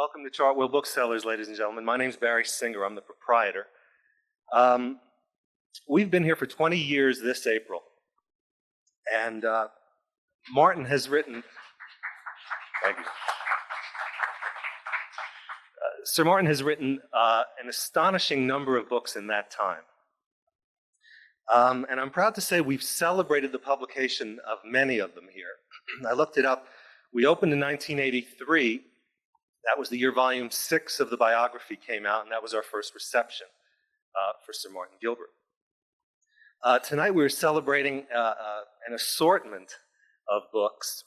Welcome to Chartwell Booksellers, ladies and gentlemen. My name's Barry Singer. I'm the proprietor. We've been here for 20 years this April. And Martin has written... Thank you. Sir Martin has written an astonishing number of books in that time. And I'm proud to say we've celebrated the publication of many of them here. I looked it up. We opened in 1983. That was the year volume 6 of the biography came out, and that was our first reception for Sir Martin Gilbert. Tonight we're celebrating an assortment of books,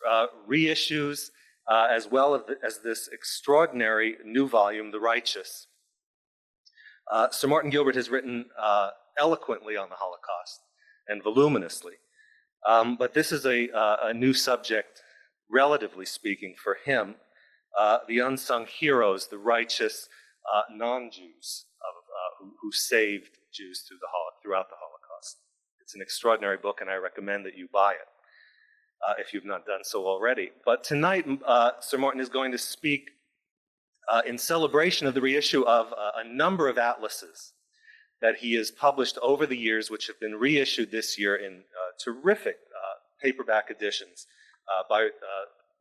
reissues, as well as this extraordinary new volume, The Righteous. Sir Martin Gilbert has written eloquently on the Holocaust and voluminously, but this is a new subject, relatively speaking, for him. The unsung heroes, the righteous non-Jews who saved Jews throughout the Holocaust. It's an extraordinary book, and I recommend that you buy it if you've not done so already. But tonight, Sir Martin is going to speak in celebration of the reissue of a number of atlases that he has published over the years, which have been reissued this year in terrific paperback editions by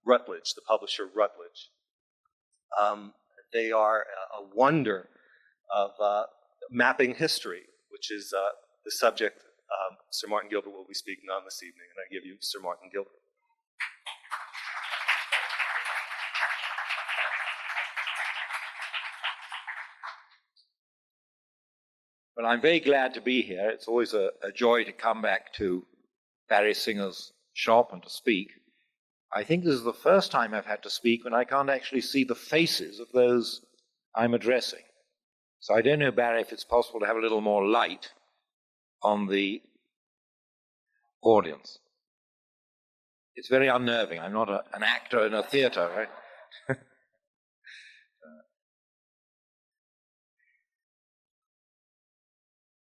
Routledge, the publisher Routledge. They are a wonder of mapping history, which is the subject Sir Martin Gilbert will be speaking on this evening, and I give you Sir Martin Gilbert. Well, I'm very glad to be here. It's always a joy to come back to Barry Singer's shop and to speak. I think this is the first time I've had to speak when I can't actually see the faces of those I'm addressing. So I don't know, Barry, if it's possible to have a little more light on the audience. It's very unnerving. I'm not an actor in a theater, right?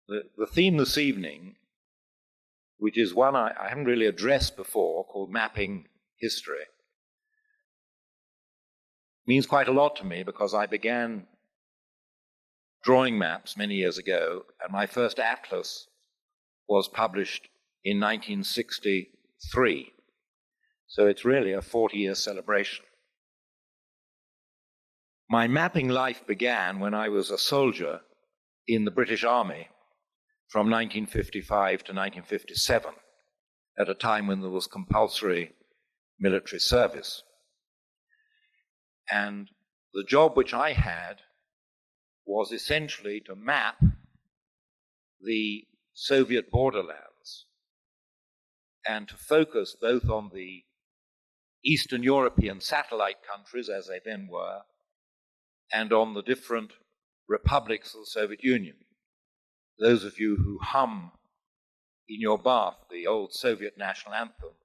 The theme this evening, which is one I haven't really addressed before, called Mapping History, means quite a lot to me because I began drawing maps many years ago, and my first atlas was published in 1963. So it's really a 40-year celebration. My mapping life began when I was a soldier in the British Army from 1955 to 1957, at a time when there was compulsory military service. And the job which I had was essentially to map the Soviet borderlands and to focus both on the Eastern European satellite countries, as they then were, and on the different republics of the Soviet Union. Those of you who hum in your bath the old Soviet national anthem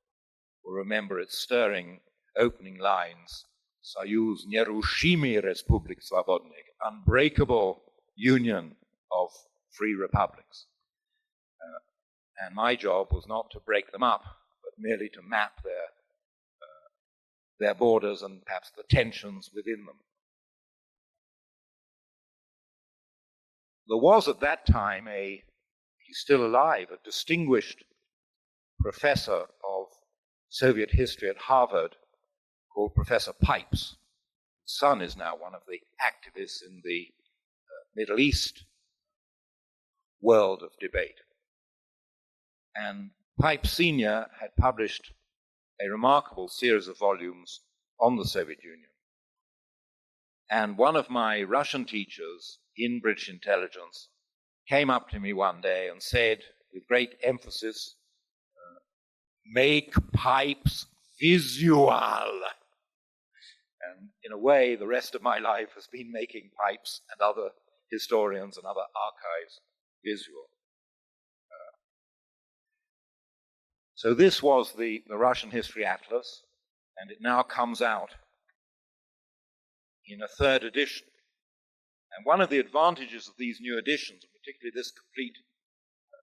will remember its stirring opening lines, Soyuz Nerushimый Respublik Svobodnych, unbreakable union of free republics. And my job was not to break them up, but merely to map their borders and perhaps the tensions within them. There was at that time he's still alive, a distinguished professor of Soviet history at Harvard called Professor Pipes. His son is now one of the activists in the Middle East world of debate. And Pipes Sr. had published a remarkable series of volumes on the Soviet Union. And one of my Russian teachers in British intelligence came up to me one day and said, with great emphasis, make Pipes visual. And in a way, the rest of my life has been making Pipes and other historians and other archives visual. So this was the Russian History Atlas, and it now comes out in a third edition. And one of the advantages of these new editions, and particularly this complete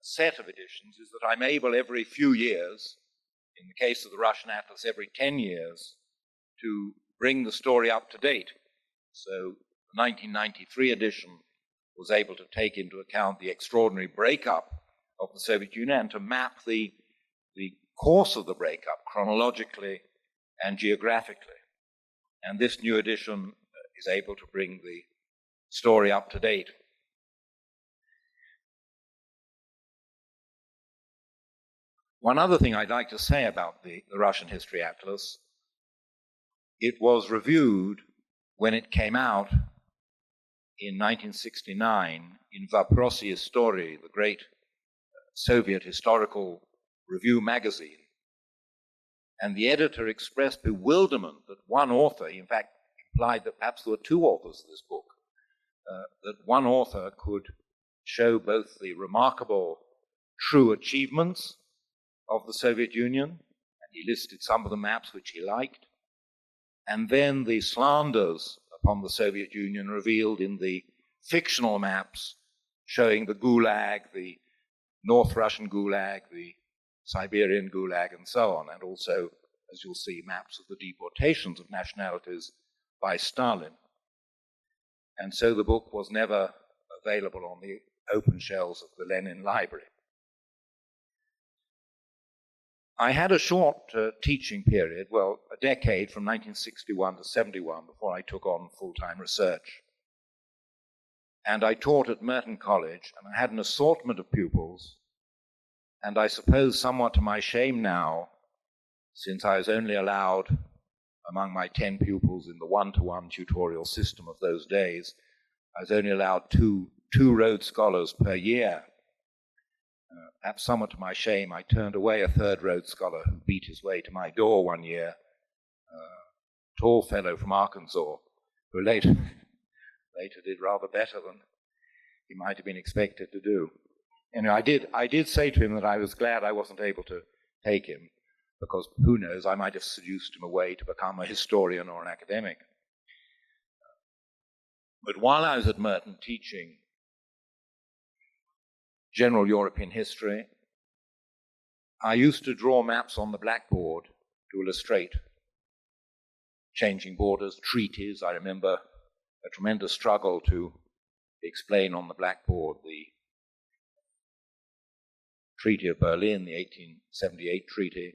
set of editions, is that I'm able every few years, in the case of the Russian Atlas every 10 years, to bring the story up to date. So the 1993 edition was able to take into account the extraordinary breakup of the Soviet Union and to map the course of the breakup chronologically and geographically. And this new edition is able to bring the story up to date. One other thing I'd like to say about the Russian History Atlas, it was reviewed when it came out in 1969 in Vaprosy Istorii, the great Soviet historical review magazine. And the editor expressed bewilderment that one author, in fact, implied that perhaps there were two authors of this book, that one author could show both the remarkable true achievements of the Soviet Union, and he listed some of the maps which he liked, and then the slanders upon the Soviet Union revealed in the fictional maps showing the Gulag, the North Russian Gulag, the Siberian Gulag, and so on, and also, as you'll see, maps of the deportations of nationalities by Stalin. And so the book was never available on the open shelves of the Lenin Library. I had a short teaching period, well, a decade from 1961 to 71 before I took on full-time research. And I taught at Merton College, and I had an assortment of pupils, and I suppose somewhat to my shame now, since I was only allowed among my 10 pupils in the one-to-one tutorial system of those days, I was only allowed two Rhodes Scholars per year. Perhaps somewhat to my shame, I turned away a third Rhodes Scholar who beat his way to my door one year, a tall fellow from Arkansas, who later did rather better than he might have been expected to do. Anyway, I did say to him that I was glad I wasn't able to take him, because who knows, I might have seduced him away to become a historian or an academic. But while I was at Merton teaching general European history, I used to draw maps on the blackboard to illustrate changing borders, treaties. I remember a tremendous struggle to explain on the blackboard the Treaty of Berlin, the 1878 treaty,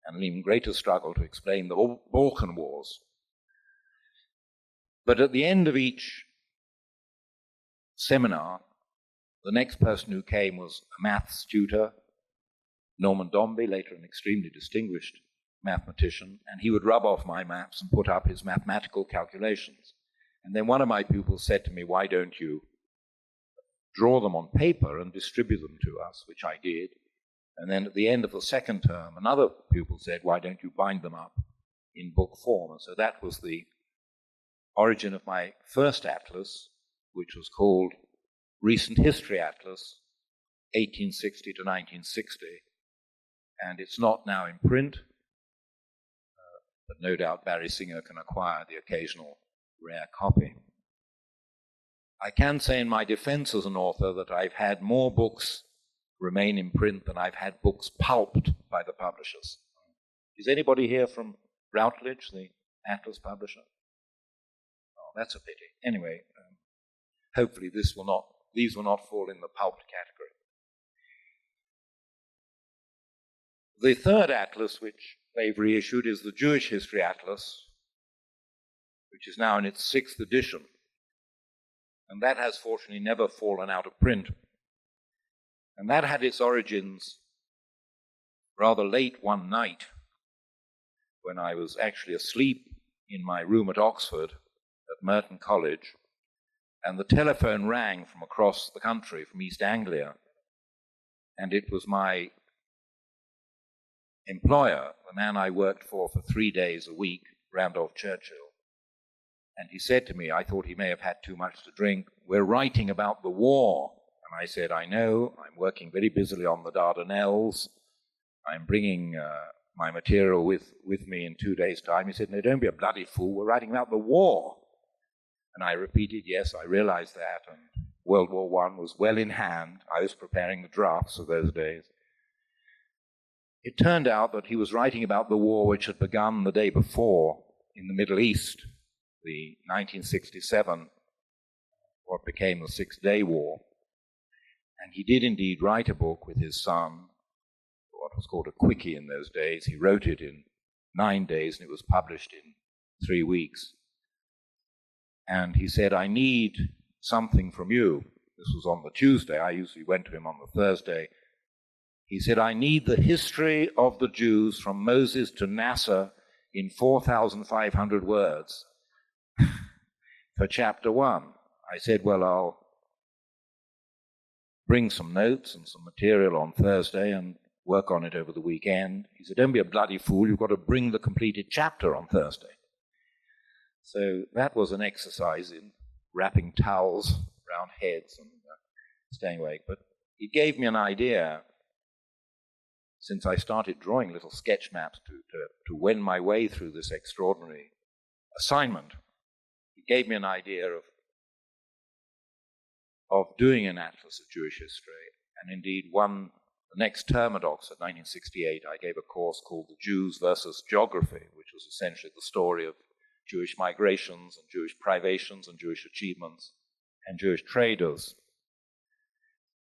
and an even greater struggle to explain the Balkan Wars. But at the end of each seminar, the next person who came was a maths tutor, Norman Dombey, later an extremely distinguished mathematician, and he would rub off my maps and put up his mathematical calculations. And then one of my pupils said to me, "Why don't you draw them on paper and distribute them to us?" Which I did. And then at the end of the second term, another pupil said, "Why don't you bind them up in book form?" And so that was the origin of my first atlas, which was called Recent History Atlas, 1860 to 1960. And it's not now in print, but no doubt Barry Singer can acquire the occasional rare copy. I can say in my defense as an author that I've had more books remain in print than I've had books pulped by the publishers. Is anybody here from Routledge, the Atlas publisher? Oh, that's a pity. Anyway, hopefully these will not fall in the pulped category. The third atlas, which they've reissued, is the Jewish History Atlas, which is now in its 6th edition. And that has fortunately never fallen out of print. And that had its origins rather late one night when I was actually asleep in my room at Oxford at Merton College, and the telephone rang from across the country, from East Anglia, and it was my employer, the man I worked for 3 days a week, Randolph Churchill. And he said to me, I thought he may have had too much to drink, "We're writing about the war." And I said, "I know, I'm working very busily on the Dardanelles. I'm bringing my material with me in 2 days' time." He said, "No, don't be a bloody fool, we're writing about the war." And I repeated, yes, I realized that, and World War I was well in hand. I was preparing the drafts of those days. It turned out that he was writing about the war which had begun the day before in the Middle East, the 1967, what became the Six-Day War. And he did indeed write a book with his son, what was called a quickie in those days. He wrote it in 9 days, and it was published in 3 weeks. And he said, I need something from you. This was on the Tuesday. I usually went to him on the Thursday. He said, I need the history of the Jews from Moses to Nasser in 4,500 words for chapter 1. I said, well, I'll bring some notes and some material on Thursday and work on it over the weekend. He said, don't be a bloody fool. You've got to bring the completed chapter on Thursday. So that was an exercise in wrapping towels around heads and staying awake. But it gave me an idea, since I started drawing little sketch maps to wend my way through this extraordinary assignment. It gave me an idea of doing an atlas of Jewish history. And indeed, the next term at Oxford, 1968, I gave a course called The Jews versus Geography, which was essentially the story of Jewish migrations and Jewish privations and Jewish achievements and Jewish traders.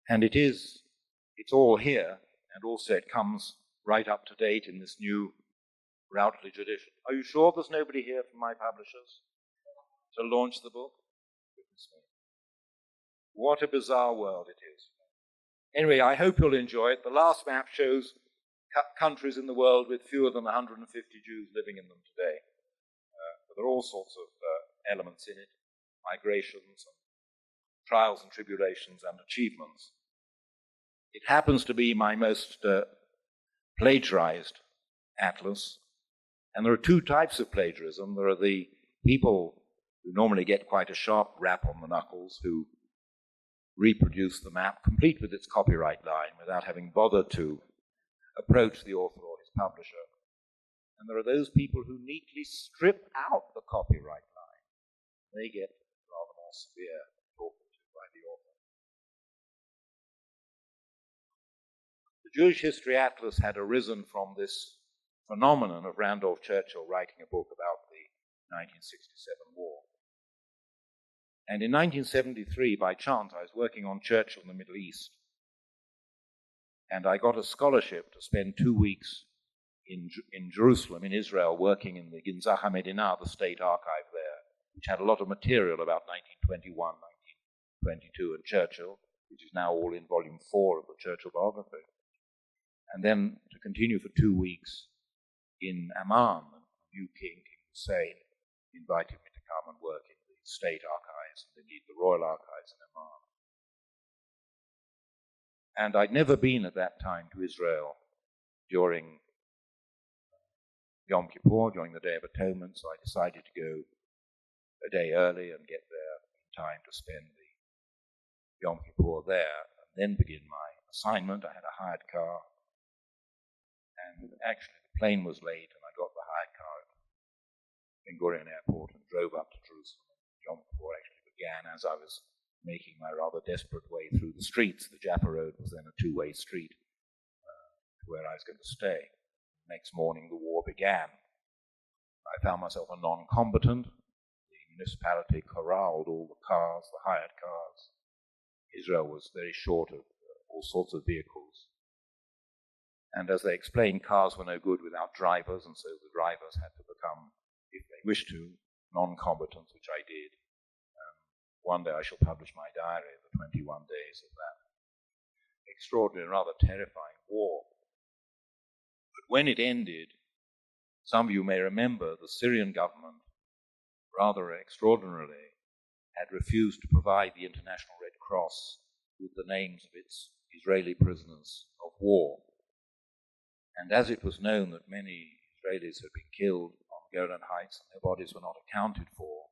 And it's all here, and also it comes right up to date in this new Routledge edition. Are you sure there's nobody here from my publishers to launch the book? Goodness me. What a bizarre world it is. Anyway, I hope you'll enjoy it. The last map shows countries in the world with fewer than 150 Jews living in them today. But there are all sorts of elements in it, migrations, and trials and tribulations and achievements. It happens to be my most plagiarized atlas, and there are two types of plagiarism. There are the people who normally get quite a sharp rap on the knuckles, who reproduce the map complete with its copyright line without having bothered to approach the author or his publisher. And there are those people who neatly strip out the copyright line. They get rather more severe talking to by the author. The Jewish History Atlas had arisen from this phenomenon of Randolph Churchill writing a book about the 1967 war. And in 1973, by chance, I was working on Churchill in the Middle East, and I got a scholarship to spend 2 weeks in Jerusalem, in Israel, working in the Ginzach HaMedinah, the state archive there, which had a lot of material about 1921, 1922, and Churchill, which is now all in volume 4 of the Churchill biography. And then to continue for 2 weeks in Amman, the new king, King Hussein, invited me to come and work in the state archives, and indeed the royal archives in Amman. And I'd never been at that time to Israel during Yom Kippur, during the Day of Atonement, so I decided to go a day early and get there in time to spend the Yom Kippur there, and then begin my assignment. I had a hired car, and actually the plane was late, and I got the hired car at Ben Gurion Airport and drove up to Jerusalem. Yom Kippur actually began as I was making my rather desperate way through the streets. The Jaffa Road was then a two-way street to where I was going to stay. Next morning, the war began. I found myself a non-combatant. The municipality corralled all the cars, the hired cars. Israel was very short of all sorts of vehicles. And as they explained, cars were no good without drivers, and so the drivers had to become, if they wished to, non-combatants, which I did. One day I shall publish my diary of the 21 days of that extraordinary and rather terrifying war. But when it ended, some of you may remember the Syrian government, rather extraordinarily, had refused to provide the International Red Cross with the names of its Israeli prisoners of war. And as it was known that many Israelis had been killed on Golan Heights and their bodies were not accounted for,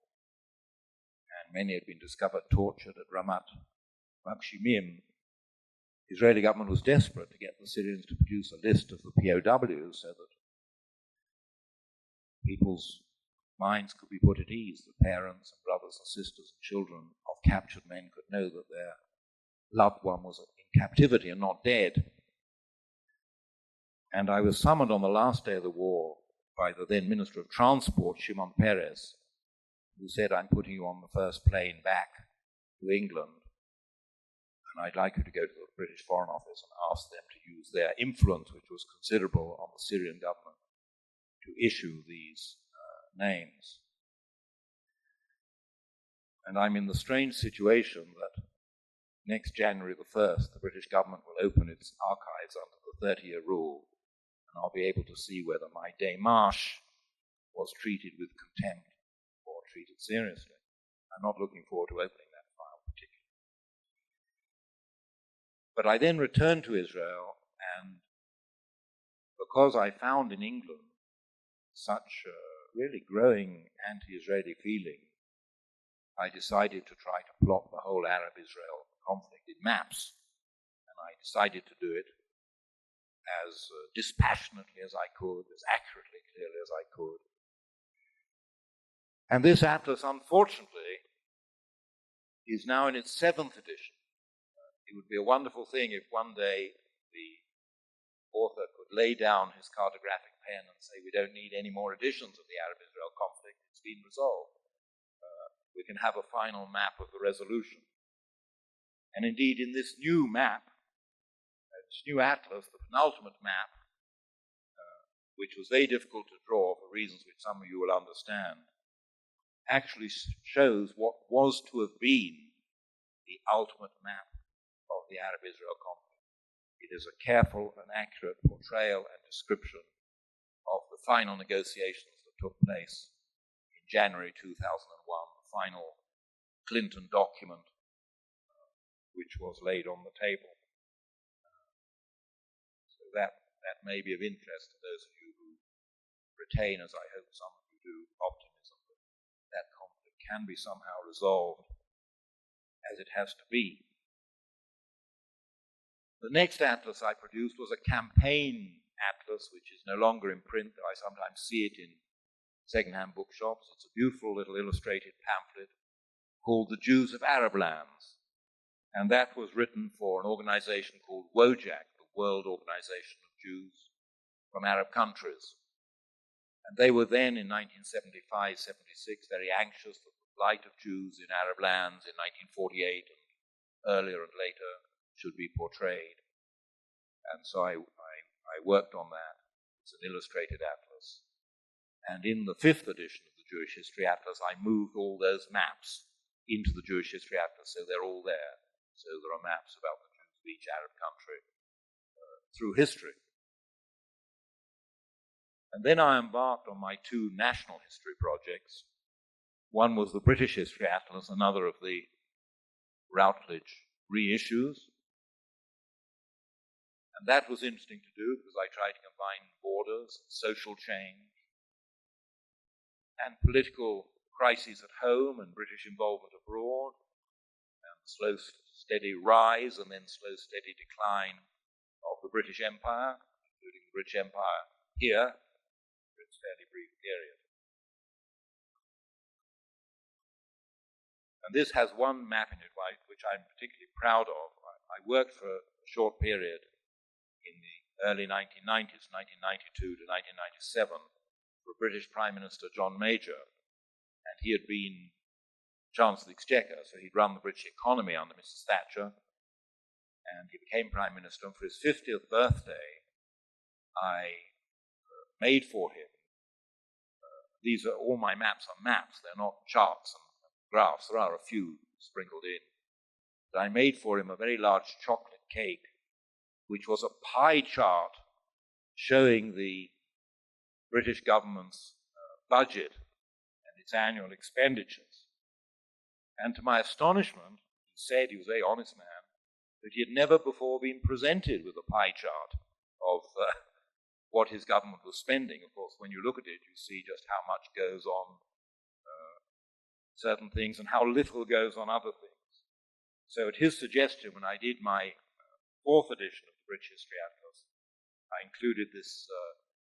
and many had been discovered tortured at Ramat Makshimim, the Israeli government was desperate to get the Syrians to produce a list of the POWs so that people's minds could be put at ease. The parents and brothers and sisters and children of captured men could know that their loved one was in captivity and not dead. And I was summoned on the last day of the war by the then Minister of Transport, Shimon Peres, who said, "I'm putting you on the first plane back to England, and I'd like you to go to the British Foreign Office and ask them to use their influence, which was considerable on the Syrian government, to issue these names." And I'm in the strange situation that next January the 1st, the British government will open its archives under the 30-year rule, and I'll be able to see whether my démarche was treated with contempt or treated seriously. I'm not looking forward to opening that file particularly. But I then returned to Israel, and because I found in England such really growing anti-Israeli feeling, I decided to try to plot the whole Arab-Israel conflict in maps, and I decided to do it as dispassionately as I could, as accurately, clearly as I could. And this atlas, unfortunately, is now in its 7th edition. It would be a wonderful thing if one day the author could lay down his cartographic pen and say, "We don't need any more editions of the Arab-Israel conflict, it's been resolved. We can have a final map of the resolution." And indeed, in this new map, this new atlas, the penultimate map, which was very difficult to draw for reasons which some of you will understand, actually shows what was to have been the ultimate map of the Arab-Israel conflict. It is a careful and accurate portrayal and description of the final negotiations that took place in January 2001, the final Clinton document which was laid on the table. So that may be of interest to those of you who retain, as I hope some of you do, optimism that conflict can be somehow resolved as it has to be. The next atlas I produced was a campaign atlas, which is no longer in print, though I sometimes see it in second-hand bookshops. It's a beautiful little illustrated pamphlet called "The Jews of Arab Lands." And that was written for an organization called WOJAC, the World Organization of Jews from Arab Countries. And they were then, in 1975-76, very anxious that the plight of Jews in Arab lands in 1948 and earlier and later should be portrayed. And so I worked on that. It's an illustrated atlas. And in the 5th edition of the Jewish History Atlas, I moved all those maps into the Jewish History Atlas, so they're all there. So there are maps about the Jews of each Arab country through history. And then I embarked on my 2 national history projects. One was the British History Atlas, another of the Routledge reissues. And that was interesting to do because I tried to combine borders, social change, and political crises at home and British involvement abroad, and slow, steady rise and then slow, steady decline of the British Empire, including the British Empire here, for its fairly brief period. And this has one map in it, which I'm particularly proud of. I worked for a short period in the early 1990s, 1992 to 1997, for British Prime Minister John Major, and he had been Chancellor of the Exchequer, so he'd run the British economy under Mrs. Thatcher, and he became Prime Minister, and for his 50th birthday, I made for him, these are all my maps are maps, they're not charts and graphs, there are a few sprinkled in, but I made for him a very large chocolate cake, which was a pie chart showing the British government's budget and its annual expenditures. And to my astonishment, he said, he was a very honest man, that he had never before been presented with a pie chart of what his government was spending. Of course, when you look at it, you see just how much goes on certain things and how little goes on other things. So at his suggestion, when I did my 4th edition of the British History Atlas, I included this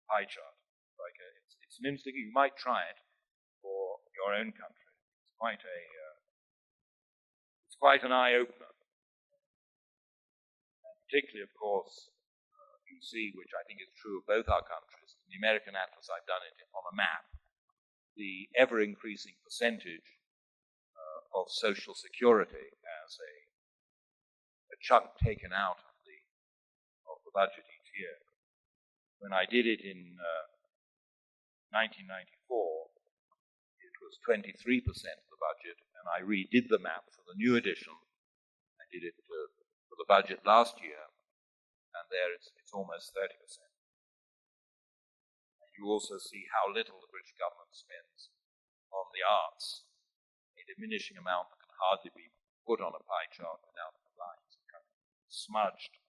pie chart. It's an interesting, you might try it for your own country. It's quite an eye-opener. And particularly, of course, you see, which I think is true of both our countries, in the American Atlas I've done it on a map. the ever-increasing percentage of social security as a chunk taken out of the budget each year. When I did it in 1994, it was 23% of the budget, and I redid the map for the new edition. I did it for the budget last year, and there it's almost 30%. And you also see how little the British government spends on the arts, a diminishing amount that can hardly be put on a pie chart without the lines becoming smudged.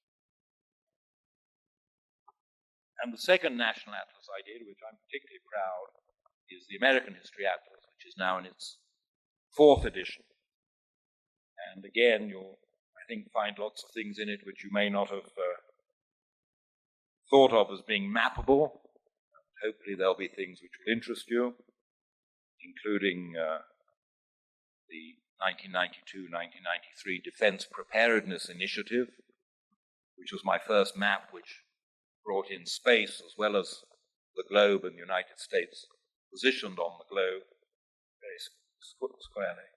And the second national atlas I did, which I'm particularly proud, is the American History Atlas, which is now in its 4th edition. And again, you'll, I think, find lots of things in it which you may not have thought of as being mappable. Hopefully there'll be things which will interest you, including the 1992-1993 Defense Preparedness Initiative, which was my first map which brought in space as well as the globe and the United States positioned on the globe very squarely.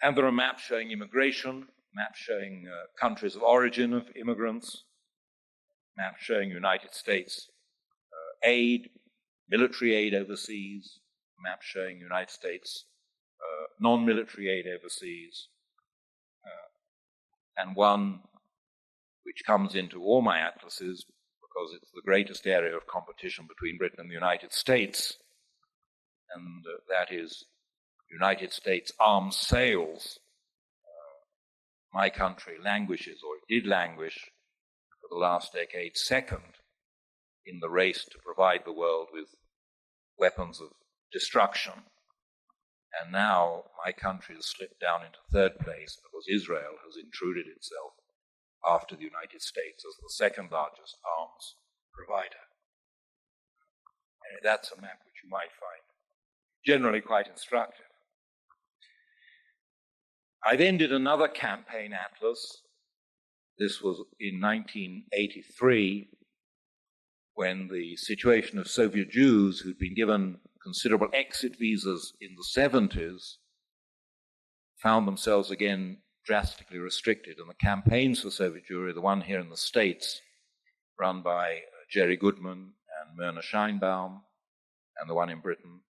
And there are maps showing immigration, maps showing countries of origin of immigrants, maps showing United States aid, military aid overseas, maps showing United States non-military aid overseas, and one which comes into all my atlases because it's the greatest area of competition between Britain and the United States, and that is United States arms sales. My country languishes, or it did languish, for the last decade, second in the race to provide the world with weapons of destruction. And now my country has slipped down into 3rd place because Israel has intruded itself after the United States as the 2nd largest arms provider. And that's a map which you might find generally quite instructive. I then did another campaign atlas. This was in 1983, when the situation of Soviet Jews who'd been given considerable exit visas in the 70s found themselves again drastically restricted. And the campaigns for Soviet Jewry, the one here in the States, run by Jerry Goodman and Myrna Scheinbaum, and the one in Britain,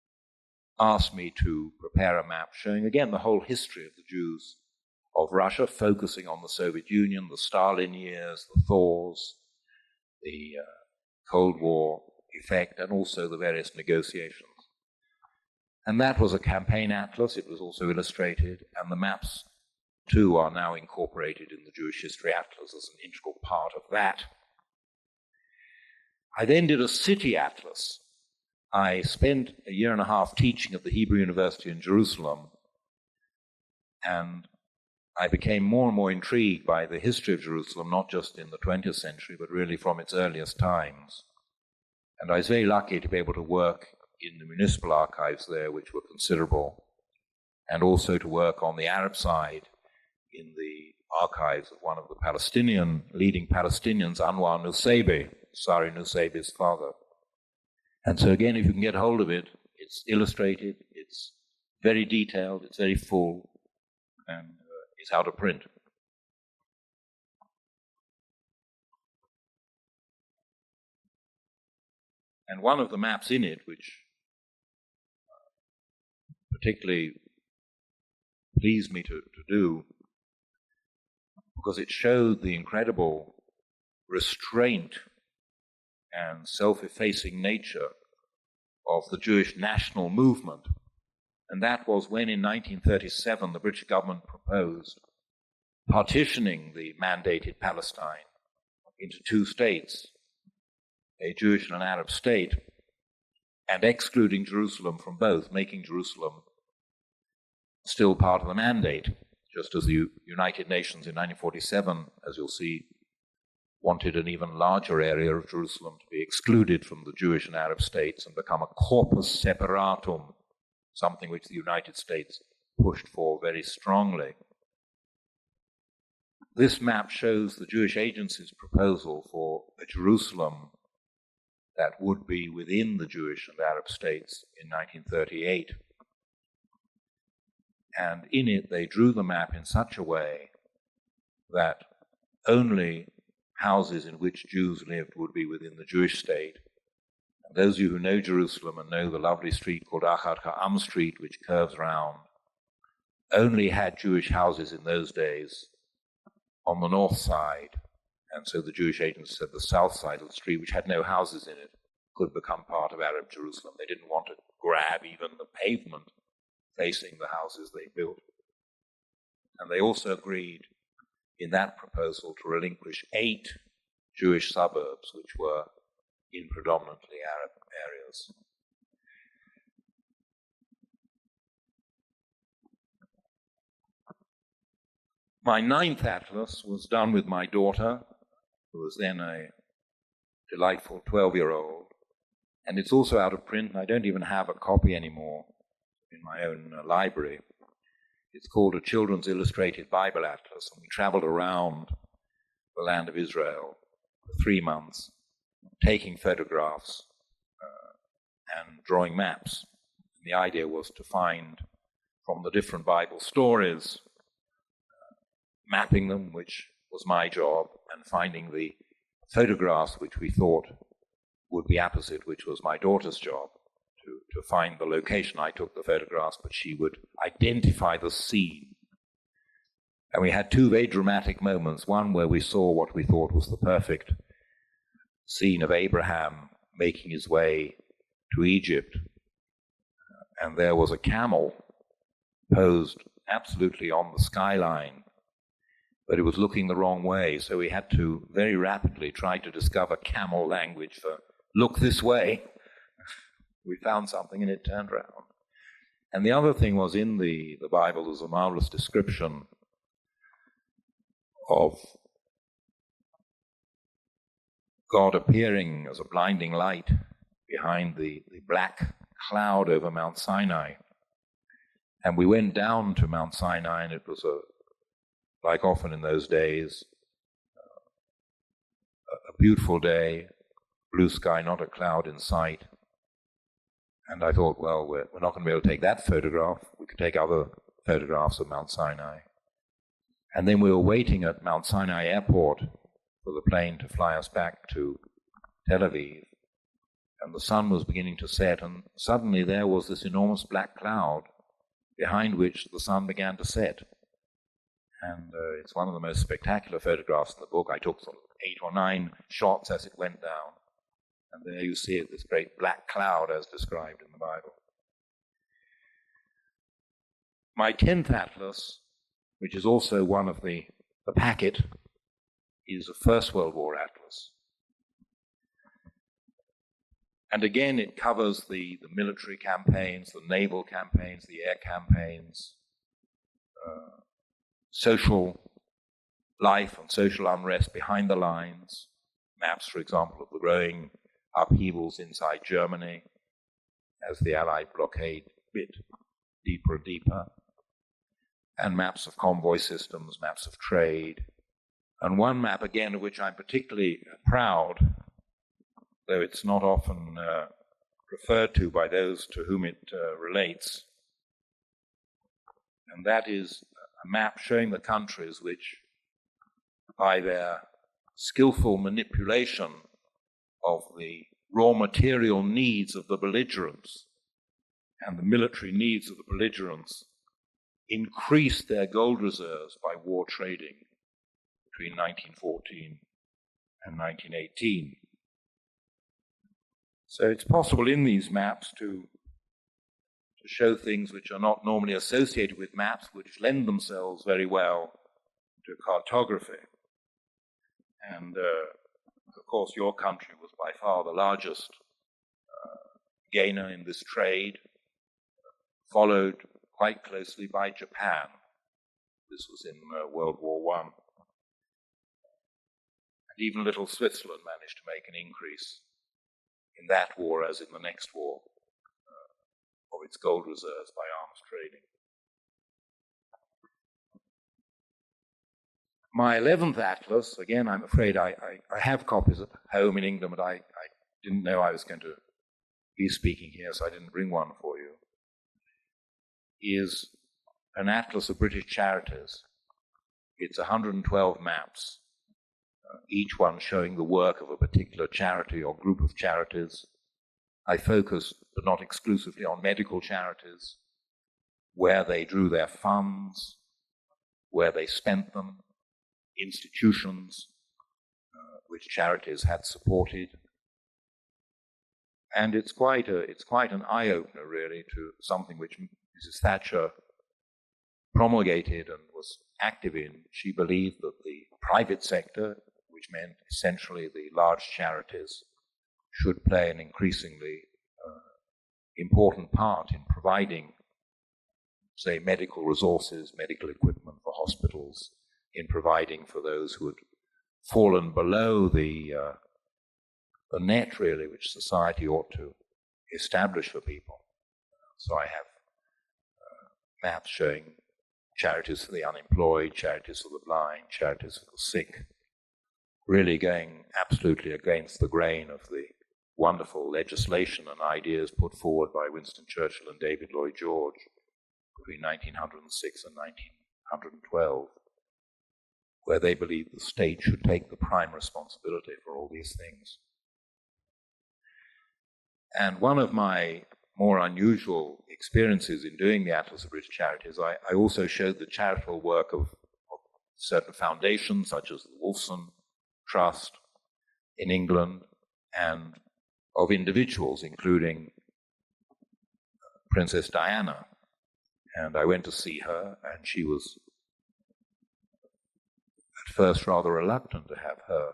asked me to prepare a map showing again the whole history of the Jews of Russia, focusing on the Soviet Union, the Stalin years, the thaws, the Cold War effect, and also the various negotiations. And that was a campaign atlas. It was also illustrated, and the maps too are now incorporated in the Jewish History Atlas as an integral part of that. I then did a city atlas. I spent a year and a half teaching at the Hebrew University in Jerusalem, and I became more and more intrigued by the history of Jerusalem, not just in the 20th century, but really from its earliest times. And I was very lucky to be able to work in the municipal archives there, which were considerable, and also to work on the Arab side in the archives of one of the leading Palestinians, Anwar Nusaybi, Sari Nusaybi's father. And so again, if you can get hold of it, it's illustrated, it's very detailed, it's very full, and it's out of print. And one of the maps in it, which particularly pleased me to do, because it showed the incredible restraint and self-effacing nature of the Jewish national movement. And that was when in 1937 the British government proposed partitioning the mandated Palestine into 2 states, a Jewish and an Arab state, and excluding Jerusalem from both, making Jerusalem still part of the mandate, just as the United Nations in 1947, as you'll see, wanted an even larger area of Jerusalem to be excluded from the Jewish and Arab states and become a corpus separatum, something which the United States pushed for very strongly. This map shows the Jewish Agency's proposal for a Jerusalem that would be within the Jewish and Arab states in 1938. And in it, they drew the map in such a way that only houses in which Jews lived would be within the Jewish state. And those of you who know Jerusalem and know the lovely street called Achat Ha'am Street, which curves round, only had Jewish houses in those days on the north side. And so the Jewish agents said the south side of the street, which had no houses in it, could become part of Arab Jerusalem. They didn't want to grab even the pavement facing the houses they built. And they also agreed in that proposal to relinquish 8 Jewish suburbs, which were in predominantly Arab areas. My 9th atlas was done with my daughter, who was then a delightful 12-year-old, and it's also out of print, and I don't even have a copy anymore in my own library. It's called A Children's Illustrated Bible Atlas, and we traveled around the land of Israel for 3 months, taking photographs and drawing maps. And the idea was to find from the different Bible stories, mapping them, which was my job, and finding the photographs which we thought would be apposite, which was my daughter's job, to find the location. I took the photographs, but she would identify the scene. And we had 2 very dramatic moments, one where we saw what we thought was the perfect scene of Abraham making his way to Egypt. And there was a camel posed absolutely on the skyline, but it was looking the wrong way, so we had to very rapidly try to discover camel language for look this way. We found something and it turned around. And the other thing was, in the Bible, there's a marvelous description of God appearing as a blinding light behind the black cloud over Mount Sinai. And we went down to Mount Sinai, and it was like often in those days, a beautiful day, blue sky, not a cloud in sight. And I thought, well, we're not going to be able to take that photograph. We could take other photographs of Mount Sinai. And then we were waiting at Mount Sinai Airport for the plane to fly us back to Tel Aviv. And the sun was beginning to set, and suddenly there was this enormous black cloud behind which the sun began to set. And it's one of the most spectacular photographs in the book. I took sort of 8 or 9 shots as it went down. And there you see it, this great black cloud as described in the Bible. My 10th atlas, which is also one of the packet, is a First World War atlas. And again, it covers the military campaigns, the naval campaigns, the air campaigns, social life and social unrest behind the lines, maps, for example, of the growing upheavals inside Germany as the Allied blockade bit deeper and deeper, and maps of convoy systems, maps of trade. And one map, again, of which I'm particularly proud, though it's not often referred to by those to whom it relates, and that is a map showing the countries which, by their skillful manipulation of the raw material needs of the belligerents and the military needs of the belligerents, increased their gold reserves by war trading between 1914 and 1918. So it's possible in these maps to show things which are not normally associated with maps, which lend themselves very well to cartography. And of course, your country was by far the largest gainer in this trade, followed quite closely by Japan. This was in World War I. And even little Switzerland managed to make an increase in that war, as in the next war, of its gold reserves by arms trading. My 11th atlas, again, I'm afraid I have copies at home in England, but I didn't know I was going to be speaking here, so I didn't bring one for you, is an atlas of British charities. It's 112 maps, each one showing the work of a particular charity or group of charities. I focused, but not exclusively, on medical charities, where they drew their funds, where they spent them, institutions which charities had supported. And it's quite an eye-opener, really, to something which Mrs. Thatcher promulgated and was active in. She believed that the private sector, which meant essentially the large charities, should play an increasingly important part in providing, say, medical resources, medical equipment for hospitals, in providing for those who had fallen below the net, really, which society ought to establish for people. So I have maps showing charities for the unemployed, charities for the blind, charities for the sick, really going absolutely against the grain of the wonderful legislation and ideas put forward by Winston Churchill and David Lloyd George between 1906 and 1912, where they believed the state should take the prime responsibility for all these things. And one of my more unusual experiences in doing the Atlas of British Charities, I also showed the charitable work of certain foundations, such as the Wolfson Trust in England, and of individuals, including Princess Diana. And I went to see her, and she was at first rather reluctant to have her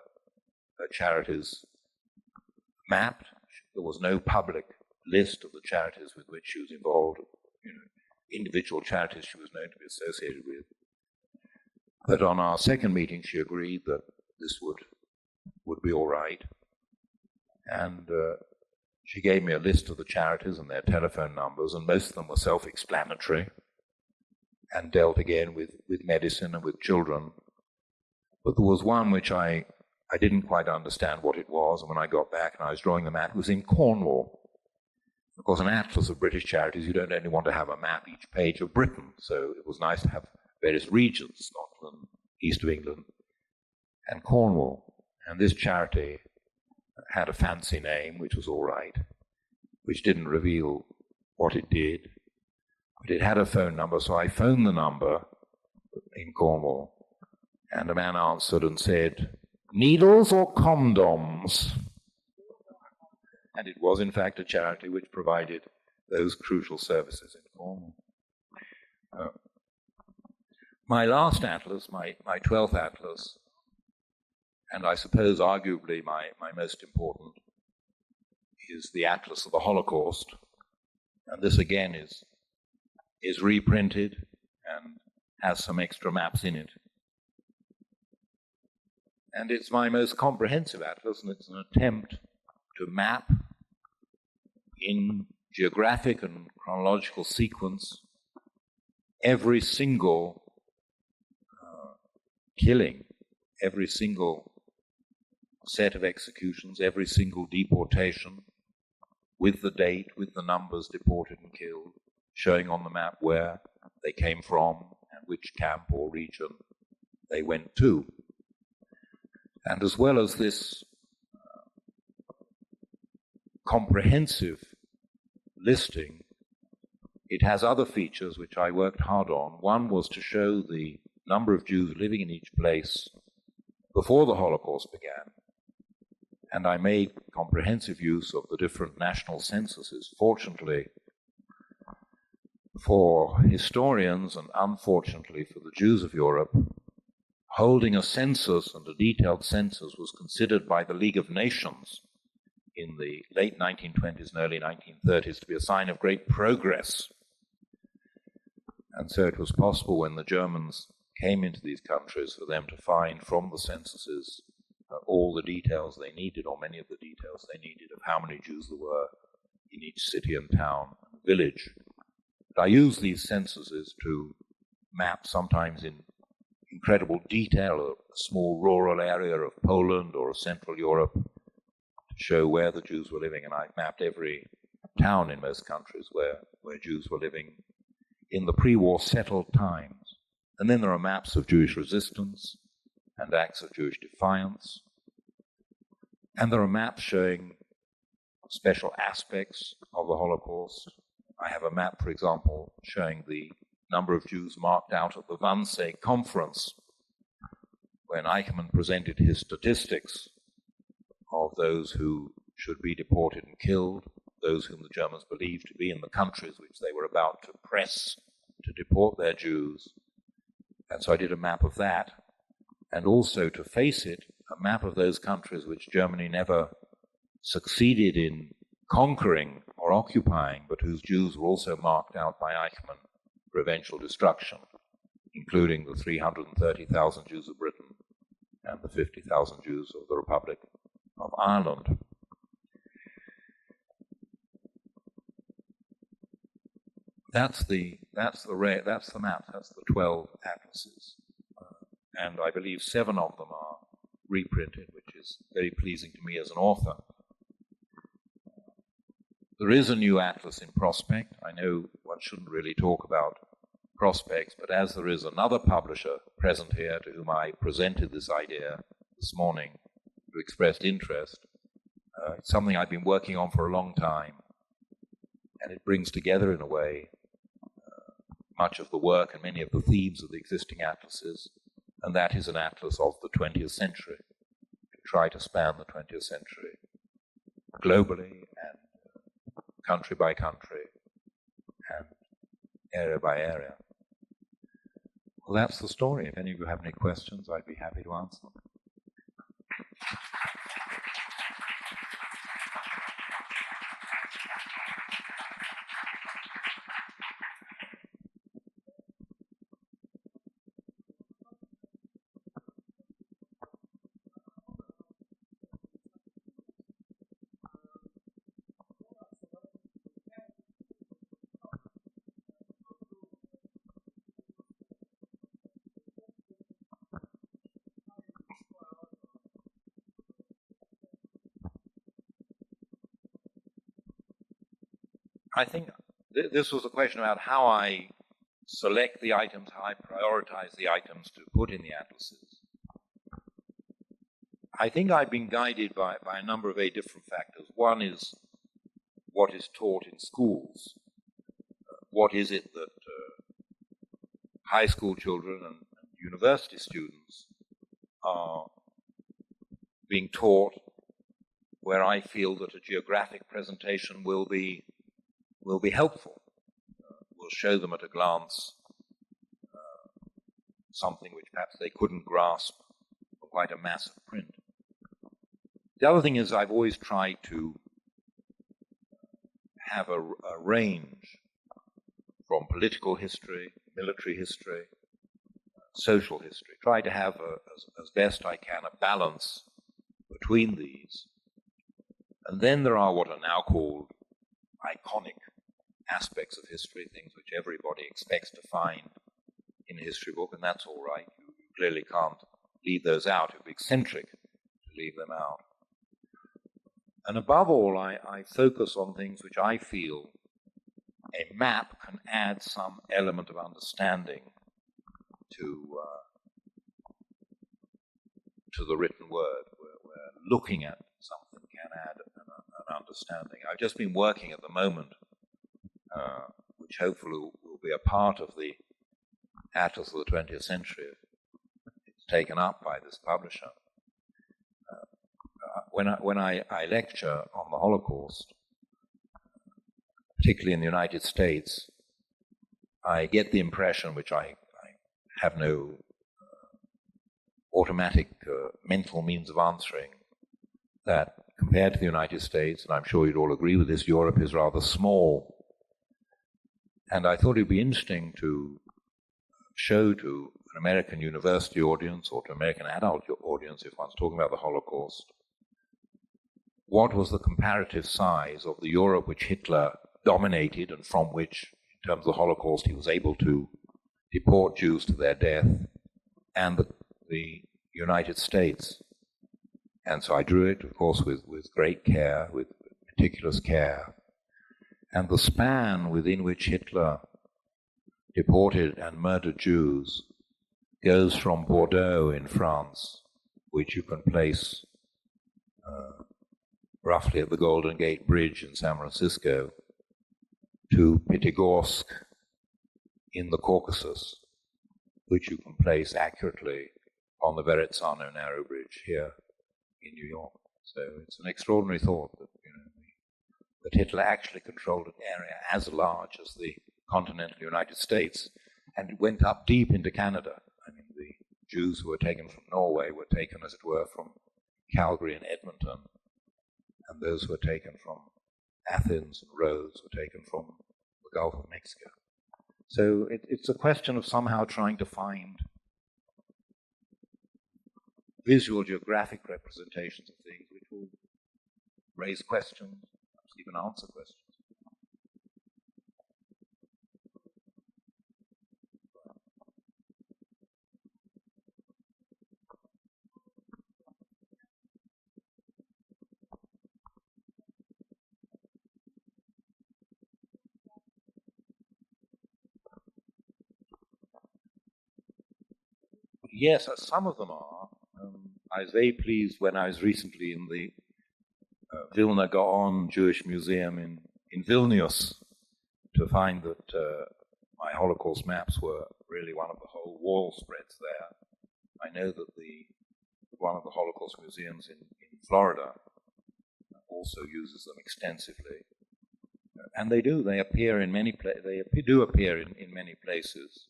charities mapped. There was no public list of the charities with which she was involved, individual charities she was known to be associated with. But on our second meeting, she agreed that this would be all right. And she gave me a list of the charities and their telephone numbers, and most of them were self-explanatory and dealt again with medicine and with children. But there was one which I didn't quite understand what it was, and when I got back and I was drawing the map, it was in Cornwall. Of course, an atlas of British charities, you don't only want to have a map each page of Britain, so it was nice to have various regions, Scotland, east of England, and Cornwall. And this charity had a fancy name, which was all right, which didn't reveal what it did, but it had a phone number, so I phoned the number in Cornwall, and a man answered and said, "Needles or condoms?" And it was, in fact, a charity which provided those crucial services in Cornwall. My last atlas, my 12th atlas, and I suppose arguably my most important, is the Atlas of the Holocaust. And this again is reprinted and has some extra maps in it. And it's my most comprehensive atlas, and it's an attempt to map in geographic and chronological sequence every single killing, every single set of executions, every single deportation, with the date, with the numbers deported and killed, showing on the map where they came from and which camp or region they went to. And as well as this comprehensive listing, it has other features which I worked hard on. One was to show the number of Jews living in each place before the Holocaust began. And I made comprehensive use of the different national censuses. Fortunately for historians, and unfortunately for the Jews of Europe, holding a census and a detailed census was considered by the League of Nations in the late 1920s and early 1930s to be a sign of great progress. And so it was possible when the Germans came into these countries for them to find from the censuses all the details they needed, or many of the details they needed, of how many Jews there were in each city and town and village. But I use these censuses to map, sometimes in incredible detail, a small rural area of Poland or of Central Europe, to show where the Jews were living, and I mapped every town in most countries where Jews were living in the pre-war settled times. And then there are maps of Jewish resistance and acts of Jewish defiance. And there are maps showing special aspects of the Holocaust. I have a map, for example, showing the number of Jews marked out at the Wannsee conference when Eichmann presented his statistics of those who should be deported and killed, those whom the Germans believed to be in the countries which they were about to press to deport their Jews. And so I did a map of that, and also, to face it, a map of those countries which Germany never succeeded in conquering or occupying, but whose Jews were also marked out by Eichmann for eventual destruction, including the 330,000 Jews of Britain and the 50,000 Jews of the Republic of Ireland. That's the map, that's the 12 atlases. And I believe 7 of them are reprinted, which is very pleasing to me as an author. There is a new atlas in prospect. I know one shouldn't really talk about prospects, but as there is another publisher present here to whom I presented this idea this morning who expressed interest, it's something I've been working on for a long time, and it brings together in a way much of the work and many of the themes of the existing atlases, and that is an atlas of the 20th century, to try to span the 20th century globally and country by country and area by area. Well, that's the story. If any of you have any questions, I'd be happy to answer them. I think this was a question about how I select the items, how I prioritize the items to put in the atlases. I think I've been guided by a number of very different factors. One is what is taught in schools. What is it that high school children and university students are being taught, where I feel that a geographic presentation will be helpful. Will show them at a glance something which perhaps they couldn't grasp from quite a massive print. The other thing is I've always tried to have a range from political history, military history, social history. Try to have, as best I can, a balance between these. And then there are what are now called iconic aspects of history, things which everybody expects to find in a history book, and that's all right. You clearly can't leave those out. It would be eccentric to leave them out. And above all, I focus on things which I feel a map can add some element of understanding to the written word, where looking at something can add an understanding. I've just been working at the moment, which hopefully will be a part of the Atlas of the 20th Century. It's taken up by this publisher. When I lecture on the Holocaust, particularly in the United States, I get the impression, which I have no automatic mental means of answering, that compared to the United States, and I'm sure you'd all agree with this, Europe is rather small. And I thought it'd be interesting to show to an American university audience or to an American adult audience, if one's talking about the Holocaust, what was the comparative size of the Europe which Hitler dominated and from which, in terms of the Holocaust, he was able to deport Jews to their death, and the United States. And so I drew it, of course, with great care, with meticulous care. And the span within which Hitler deported and murdered Jews goes from Bordeaux in France, which you can place roughly at the Golden Gate Bridge in San Francisco, to Pyatigorsk in the Caucasus, which you can place accurately on the Verrazzano narrow bridge here in New York. So it's an extraordinary thought that, that Hitler actually controlled an area as large as the continental United States, and it went up deep into Canada. I mean, the Jews who were taken from Norway were taken, as it were, from Calgary and Edmonton, and those who were taken from Athens and Rhodes were taken from the Gulf of Mexico. So it's a question of somehow trying to find visual geographic representations of things which will raise questions, perhaps even answer questions. Yes, some of them are. I was very pleased when I was recently in the Vilna Gaon Jewish Museum in Vilnius to find that my Holocaust maps were really one of the whole wall spreads there. I know that one of the Holocaust museums in Florida also uses them extensively, and they do. They appear in many in many places.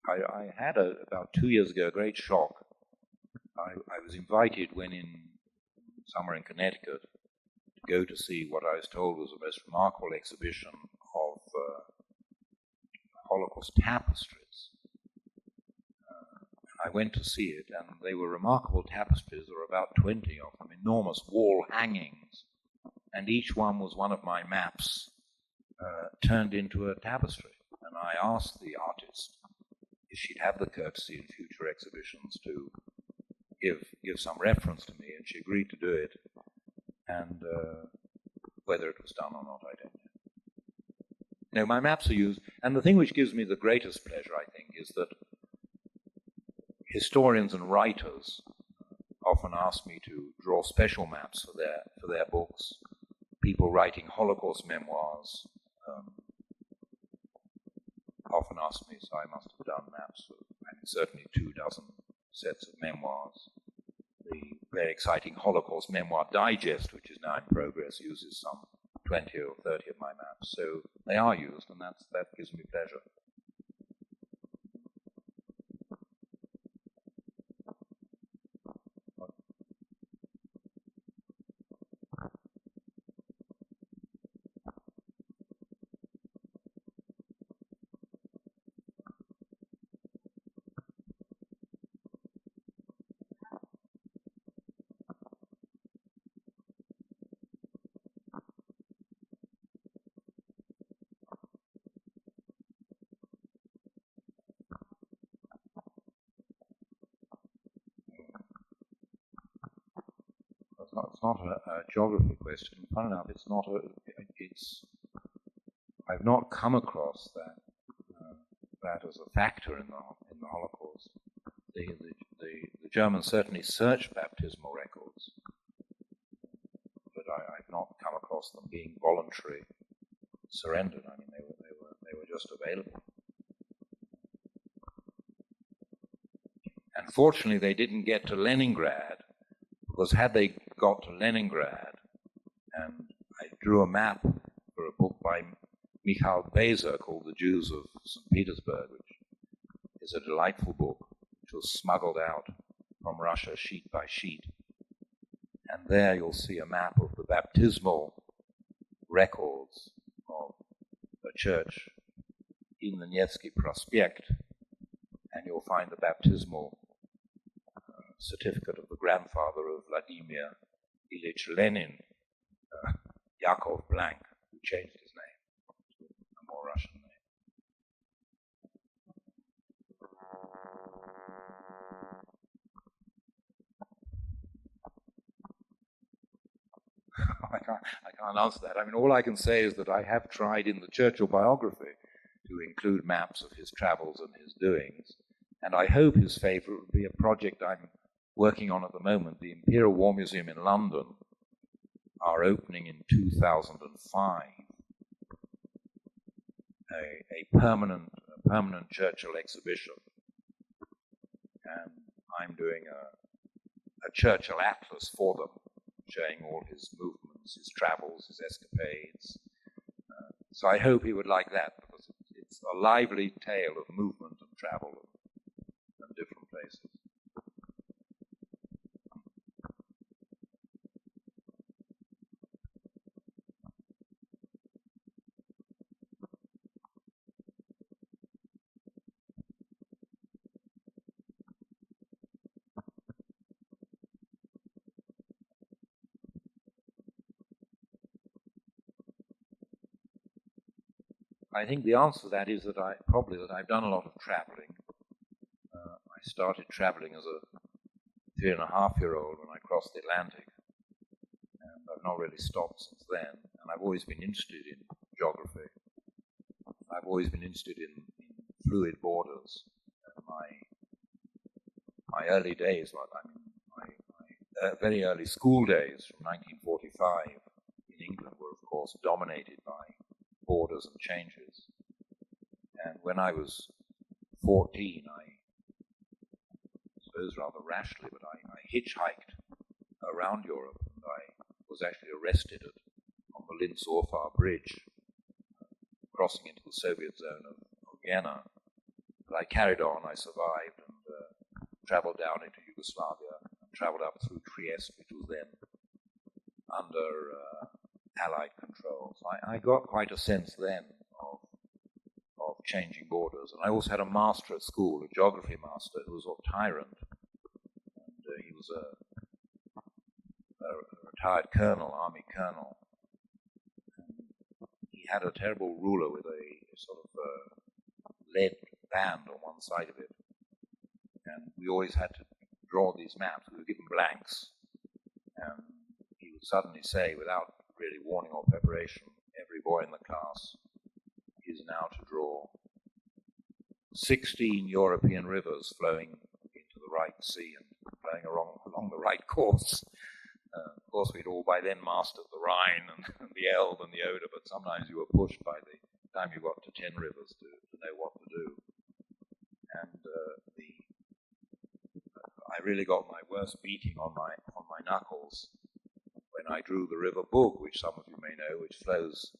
I had about 2 years ago a great shock. I was invited when in summer in Connecticut to go to see what I was told was the most remarkable exhibition of Holocaust tapestries. I went to see it, and they were remarkable tapestries. There were about 20 of them, enormous wall hangings, and each one was one of my maps turned into a tapestry. And I asked the artist if she'd have the courtesy in future exhibitions to give some reference to me, and she agreed to do it. And whether it was done or not, I don't know. No, my maps are used, and the thing which gives me the greatest pleasure, I think, is that historians and writers often ask me to draw special maps for their books. People writing Holocaust memoirs often ask me, so I must have done maps for, certainly 24 sets of memoirs. The very exciting Holocaust Memoir Digest, which is now in progress, uses some 20 or 30 of my maps. So they are used, and that gives me pleasure. It's not a geography question. Fun enough, I've not come across that as a factor in the Holocaust. The Germans certainly searched baptismal records, but I've not come across them being voluntary surrendered. I mean, they were just available. And fortunately, they didn't get to Leningrad, because had they got to Leningrad, and I drew a map for a book by Michal Bezer called The Jews of St. Petersburg, which is a delightful book, which was smuggled out from Russia sheet by sheet. And there you'll see a map of the baptismal records of a church in the Nevsky Prospect, and you'll find the baptismal certificate of the grandfather of Vladimir Ilyich Lenin, Yakov Blank, who changed his name to a more Russian name. can't answer that. I mean, all I can say is that I have tried in the Churchill biography to include maps of his travels and his doings, and I hope his favourite would be a project I'm working on at the moment. The Imperial War Museum in London are opening in 2005 a permanent Churchill exhibition, and I'm doing a Churchill atlas for them, showing all his movements, his travels, his escapades. So I hope he would like that, because it's a lively tale of movement and travel and different places. I think the answer to that is that I've done a lot of traveling. I started traveling as a 3.5-year-old when I crossed the Atlantic, and I've not really stopped since then. And I've always been interested in geography. I've always been interested in fluid borders. And my early days, my very early school days from 1945 in England were, of course, dominated by borders and changes. And when I was 14, I suppose rather rashly, but I hitchhiked around Europe, and I was actually arrested on the Linz-Orfar Bridge, crossing into the Soviet zone of Vienna. But I carried on, I survived, and traveled down into Yugoslavia, and traveled up through Trieste, which was then under Allied control. So I got quite a sense then of changing borders. And I also had a master at school, a geography master, who was a tyrant. And he was a retired colonel, army colonel. And he had a terrible ruler with a sort of lead band on one side of it. And we always had to draw these maps. We were given blanks. And he would suddenly say, without really warning or preparation, every boy in the class is now to draw 16 European rivers flowing into the right sea and flowing along the right course. Of course, we'd all by then mastered the Rhine and the Elbe and the Oder, but sometimes you were pushed by the time you got to 10 rivers to know what to do. And I really got my worst beating on my knuckles when I drew the River Bug, which some of you may know, which flows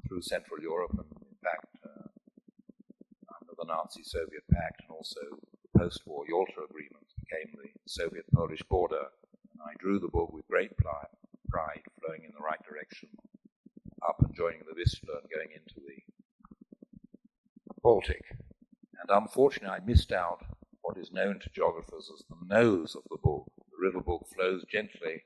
through Central Europe and, in fact, under the Nazi-Soviet Pact and also the post-war Yalta Agreement became the Soviet-Polish border. And I drew the Bug with great pride, flowing in the right direction, up and joining the Vistula and going into the Baltic. And unfortunately, I missed out what is known to geographers as the nose of the Bug. The River Bug flows gently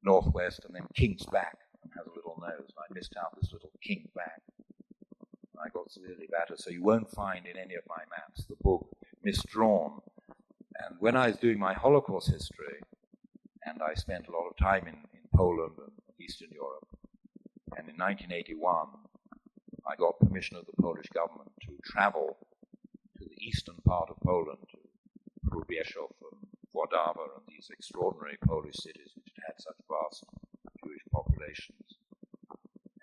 northwest and then kinks back and has a little nose. And I missed out this little kink back. And I got severely battered. So you won't find in any of my maps the Bug misdrawn. And when I was doing my Holocaust history, and I spent a lot of time in Poland and Eastern Europe, and in 1981, I got permission of the Polish government to travel to the eastern part of Poland, to Próbieszów and Włodawa and these extraordinary Polish cities which had such vast Jewish populations.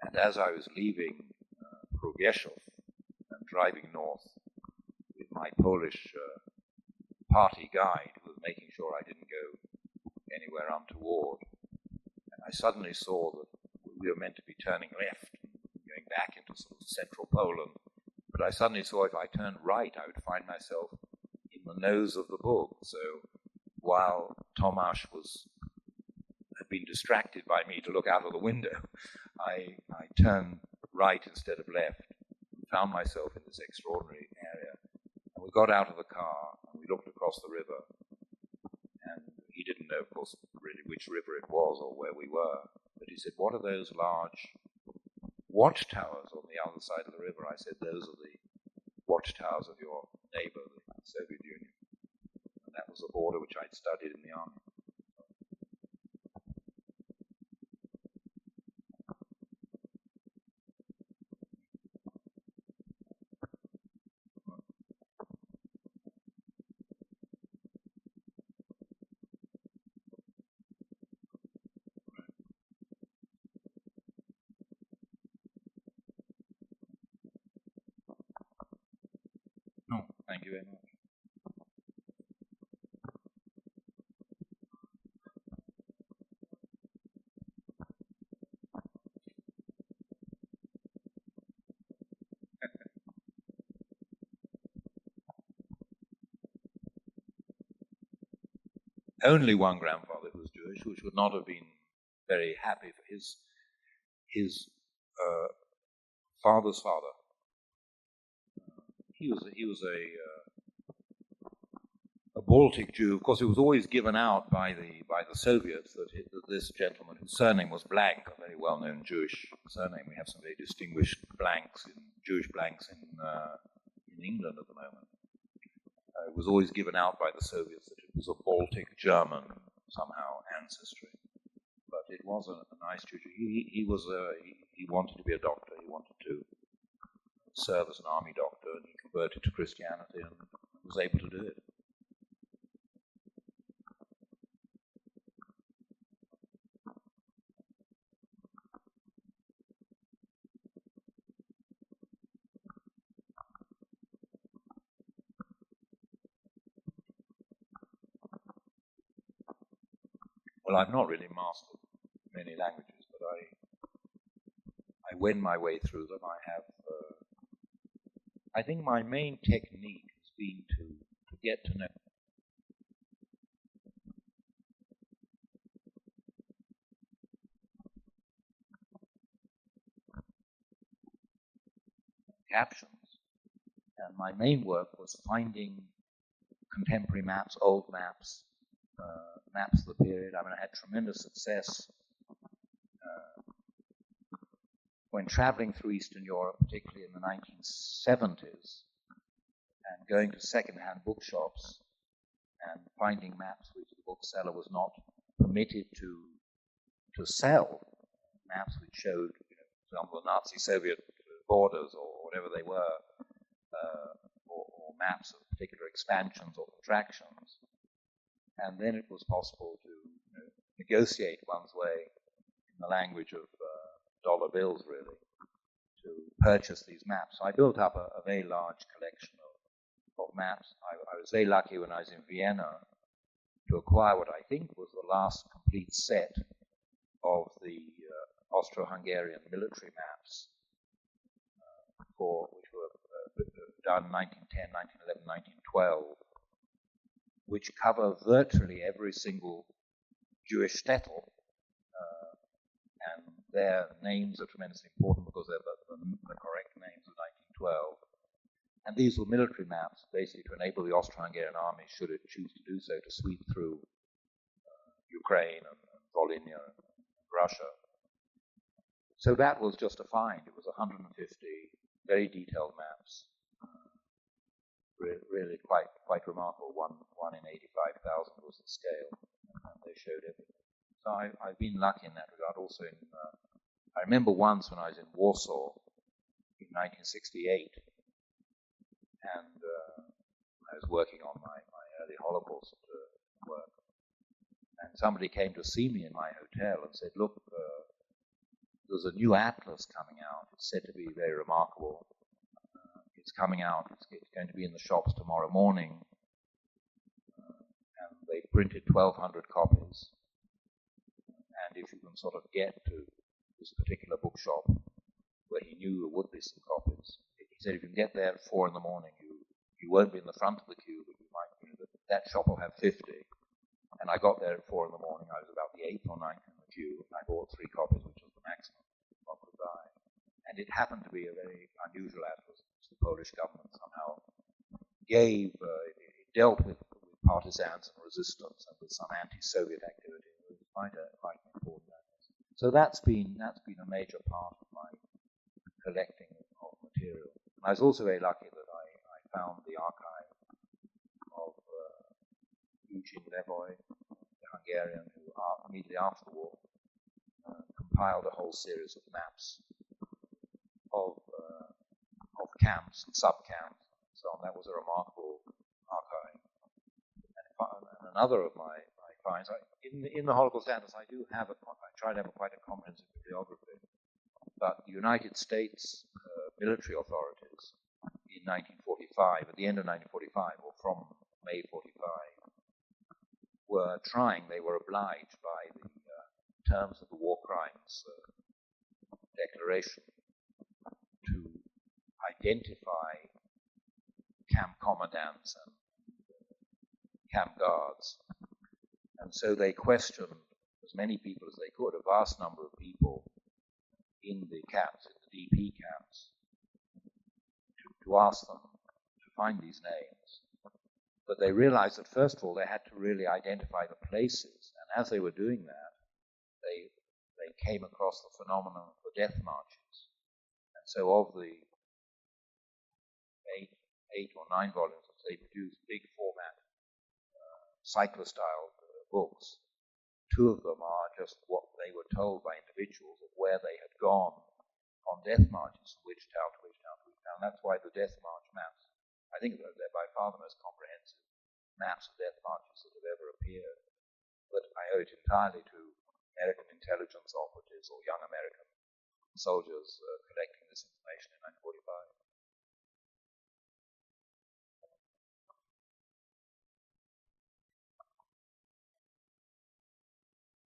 And as I was leaving Próbieszów and driving north with my Polish party guide, who was making sure I didn't go anywhere untoward, and I suddenly saw that we were meant to be turning left and going back into sort of central Poland, but I suddenly saw if I turned right, I would find myself in the nose of the Bug. So while Tomasz had been distracted by me to look out of the window, I turned right instead of left and found myself in this extraordinary area. And we got out of the car and we looked across the river, and he didn't know, of course, really which river it was or where we were, but he said, "What are those large watchtowers on the other side of the river?" I said, "Those are the watchtowers of your neighbor, the Soviet Union." And that was a border which I'd studied in the army. Thank you very much. Only one grandfather who was Jewish, which would not have been very happy for his father's father. He was a Baltic Jew. Of course, it was always given out by the Soviets that this gentleman, whose surname was Blank, a very well-known Jewish surname. We have some very distinguished Jewish blanks in England at the moment. It was always given out by the Soviets that it was a Baltic German somehow ancestry, but it was a nice Jew. He wanted to be a doctor. He wanted to serve as an army doctor, and he converted to Christianity and was able to do it. Well, I've not really mastered many languages, but I wend my way through them. I think my main technique has been to get to know captions. And my main work was finding contemporary maps, old maps, maps of the period. I mean, I had tremendous success when traveling through Eastern Europe, particularly in the 1970s, and going to second-hand bookshops and finding maps which the bookseller was not permitted to sell, maps which showed, for example, the Nazi-Soviet borders or whatever they were, or maps of particular expansions or contractions. And then it was possible to negotiate one's way in the language of dollar bills, really, to purchase these maps. So I built up a very large collection of maps. I was very lucky when I was in Vienna to acquire what I think was the last complete set of the Austro-Hungarian military maps, which were done 1910, 1911, 1912, which cover virtually every single Jewish shtetl, and their names are tremendously important because they're the correct names of 1912. And these were military maps, basically to enable the Austro-Hungarian army, should it choose to do so, to sweep through Ukraine and Volhynia and Russia. So that was just a find. It was 150 very detailed maps, really quite remarkable. One in 85,000 was the scale, and they showed everything. So I've been lucky in that regard. Also, I remember once when I was in Warsaw in 1968, and I was working on my early Holocaust work, and somebody came to see me in my hotel and said, "Look, there's a new atlas coming out. It's said to be very remarkable. It's coming out. It's going to be in the shops tomorrow morning." And they printed 1,200 copies. And if you can sort of get to this particular bookshop where he knew there would be some copies, he said if you can get there at 4 in the morning, you won't be in the front of the queue, but you might, that shop will have 50. And I got there at 4 in the morning. I was about the 8th or 9th in the queue, and I bought 3 copies, which was the maximum one could buy. And it happened to be a very unusual atlas, which the Polish government somehow gave. It dealt with partisans and resistance and with some anti-Soviet activity. It was quite an important atlas. So that's been a major part of my collecting of material. And I was also very lucky that I found the archive of Eugene Levoy, the Hungarian, who immediately after the war compiled a whole series of maps of camps and sub-camps and so on. That was a remarkable archive. And another of my finds, in the Holocaust Atlas, I try to have quite a comprehensive bibliography. But the United States military authorities in 1945 1945, at the end of 1945, or from May 45, they were obliged by the terms of the War Crimes Declaration to identify camp commandants and camp guards. And so they questioned as many people as they could, a vast number of people in the camps, in the DP camps, to ask them to find these names. But they realized that, first of all, they had to really identify the places. And as they were doing that, they came across the phenomenon of the death marches. And so of the eight or nine volumes that they produced, big format, cyclostyle books, two of them are just what they were told by individuals of where they had gone on death marches, from which town to which town to which town. That's why the death march maps, I think they're by far the most comprehensive maps of death marches that have ever appeared. But I owe it entirely to American intelligence operatives or young American soldiers collecting this information in 1945.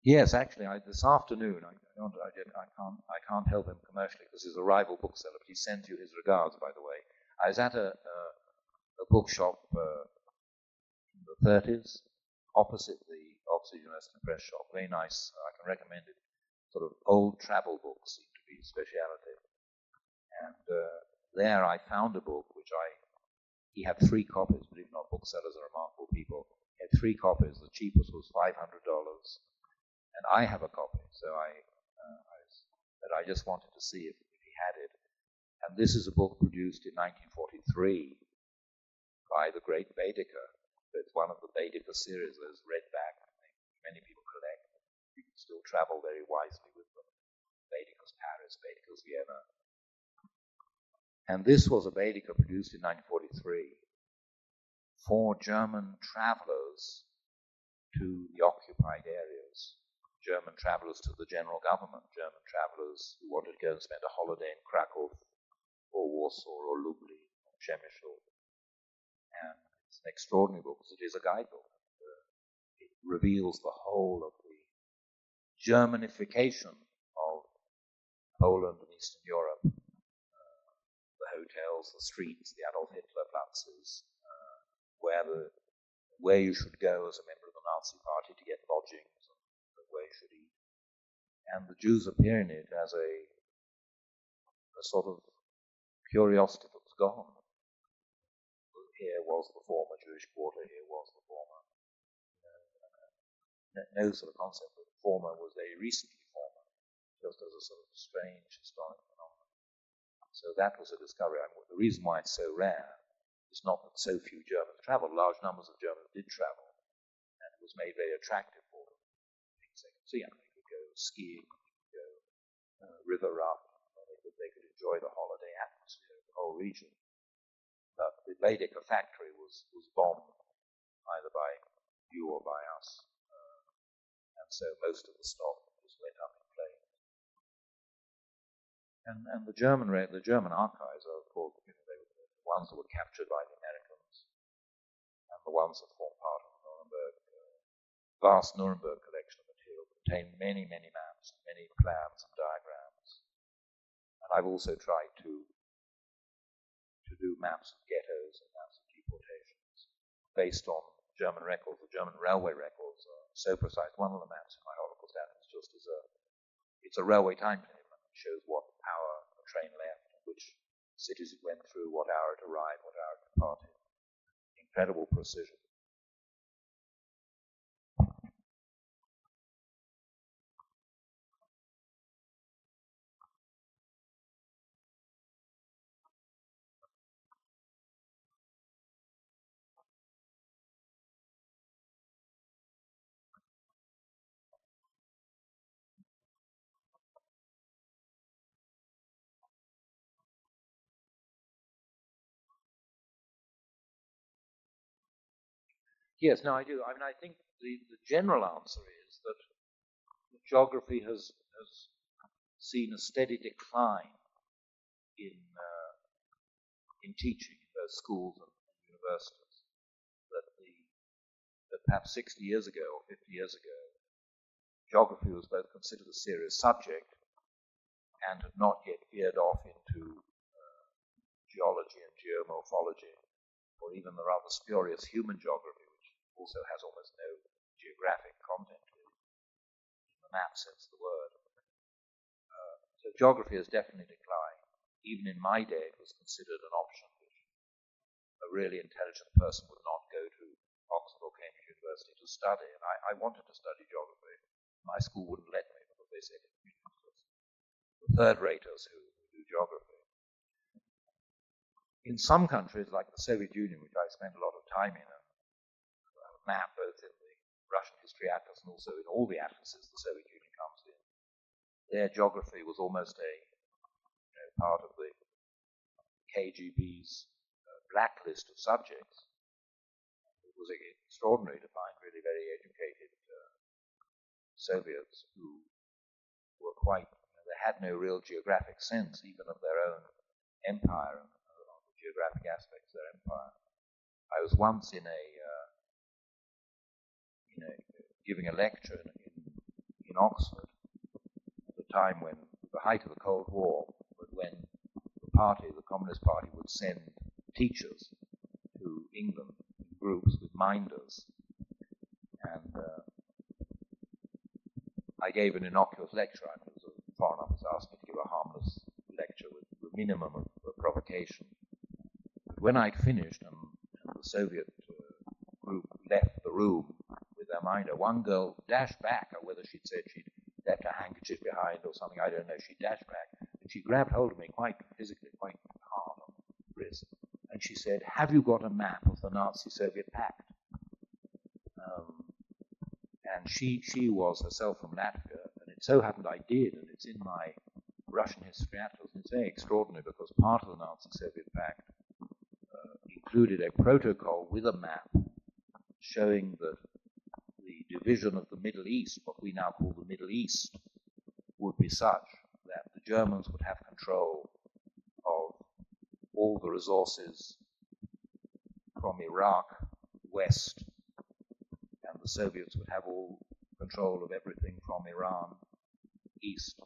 Yes, actually, this afternoon, I can't help him commercially because he's a rival bookseller, but he sent you his regards, by the way. I was at a bookshop in the 30s, opposite the Oxford University Press shop. Very nice. I can recommend it. Sort of old travel books seem to be his speciality. And there I found a book which he had 3 copies. Believe it or not, booksellers are remarkable people. He had 3 copies. The cheapest was $500. And I have a copy, so I just wanted to see if he had it. And this is a book produced in 1943 by the great Baedeker. It's one of the Baedeker series. There's Redback, many people collect. You can still travel very wisely with them. Baedeker's Paris, Baedeker's Vienna. And this was a Baedeker produced in 1943 for German travelers to the occupied areas. German travelers to the general government, German travelers who wanted to go and spend a holiday in Krakow or Warsaw or Lublin or Przemysl. And it's an extraordinary book because it is a guidebook. It reveals the whole of the Germanification of Poland and Eastern Europe. The hotels, the streets, the Adolf Hitler platzes, where you should go as a member of the Nazi Party to get lodgings, where you should eat. And the Jews appear in it as a sort of curiosity that was gone. Here was the former Jewish quarter, here was the former. No sort of concept that the former was very recently former, just as a sort of strange historic phenomenon. So that was a discovery. The reason why it's so rare is not that so few Germans traveled. Large numbers of Germans did travel, and it was made very attractive for them. They could see, they could go skiing, they could go river rafting, they could enjoy the holiday atmosphere of the whole region. But the Baedeker factory was bombed, either by you or by us. And so most of the stock just went up in flames. And the German archives are, of course, they were the ones that were captured by the Americans, and the ones that form part of the Nuremberg, vast Nuremberg collection of material contain many, many maps, many plans and diagrams. And I've also tried to do maps of ghettos and maps of deportations based on German records. The German railway records are so precise. One of the maps in my Holocaust atlas just it's a railway timetable, and it shows what hour the train left, which cities it went through, what hour it arrived, what hour it departed. Incredible precision. Yes, no, I do. I think the general answer is that geography has seen a steady decline in teaching in both schools and universities, that perhaps 60 years ago or 50 years ago, geography was both considered a serious subject and had not yet veered off into geology and geomorphology, or even the rather spurious human geography, which also has almost no geographic content to it, in the map sense of the word. So geography has definitely declined. Even in my day, it was considered an option which a really intelligent person would not go to Oxford or Cambridge University to study. And I wanted to study geography. My school wouldn't let me because they said it was the third-raters who do geography. In some countries, like the Soviet Union, which I spent a lot of time in, and a map both in the Russian History Atlas and also in all the atlases the Soviet Union comes in, their geography was almost a part of the KGB's blacklist of subjects. It was extraordinary to find really very educated Soviets who were quite, they had no real geographic sense even of their own empire and the geographic aspects of their empire. I was once giving a lecture in Oxford at the time when the height of the Cold War, but when the Communist Party, would send teachers to England in groups with minders. And I gave an innocuous lecture. The Foreign Office asked me to give a harmless lecture with the minimum of provocation. But when I'd finished and the Soviet group left the room with their minder, one girl dashed back, or whether she'd said she'd left her handkerchief behind or something, I don't know, she dashed back, and she grabbed hold of me quite physically, quite hard on the wrist, and she said, "Have you got a map of the Nazi-Soviet pact?" And she was herself from Latvia, and it so happened I did, and it's in my Russian History Atlas, and it's very extraordinary because part of the Nazi-Soviet pact included a protocol with a map showing that the division of the Middle East, what we now call the Middle East, would be such that the Germans would have control of all the resources from Iraq west, and the Soviets would have all control of everything from Iran east.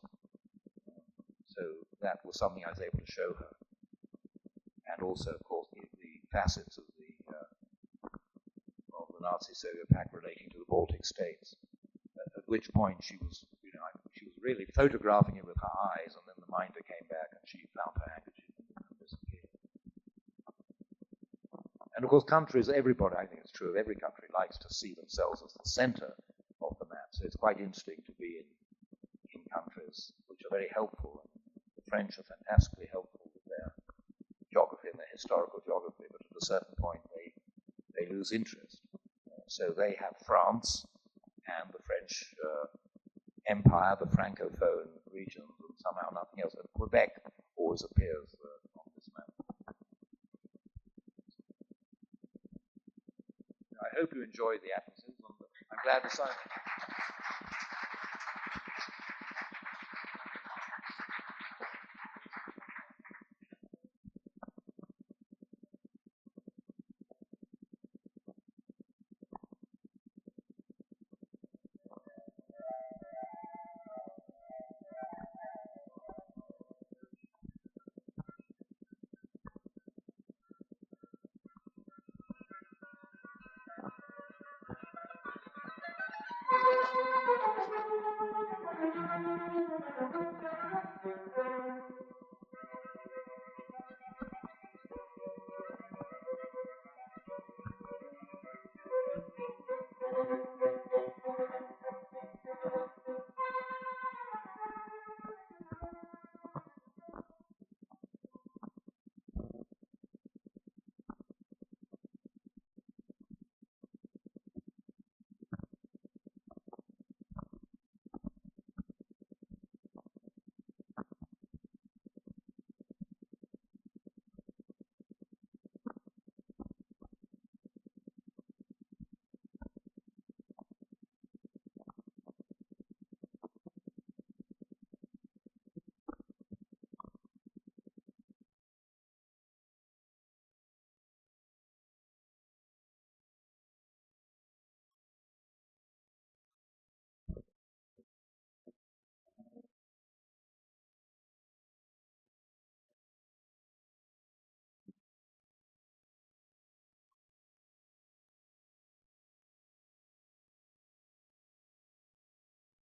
So that was something I was able to show her. And also, of course, the facets of the Nazi-Soviet pact relating to the Baltic states. At which point she was really photographing it with her eyes, and then the minder came back and she found her handkerchief and disappeared. And of course, countries, everybody, I think it's true of every country, likes to see themselves as the center of the map. So it's quite interesting to be in countries which are very helpful. The French are fantastically helpful with their geography and their historical geography, but at a certain point they lose interest. So they have France and the French Empire, the Francophone regions, and somehow nothing else. And Quebec always appears on this map. I hope you enjoyed the atlases, and I'm glad to sign it.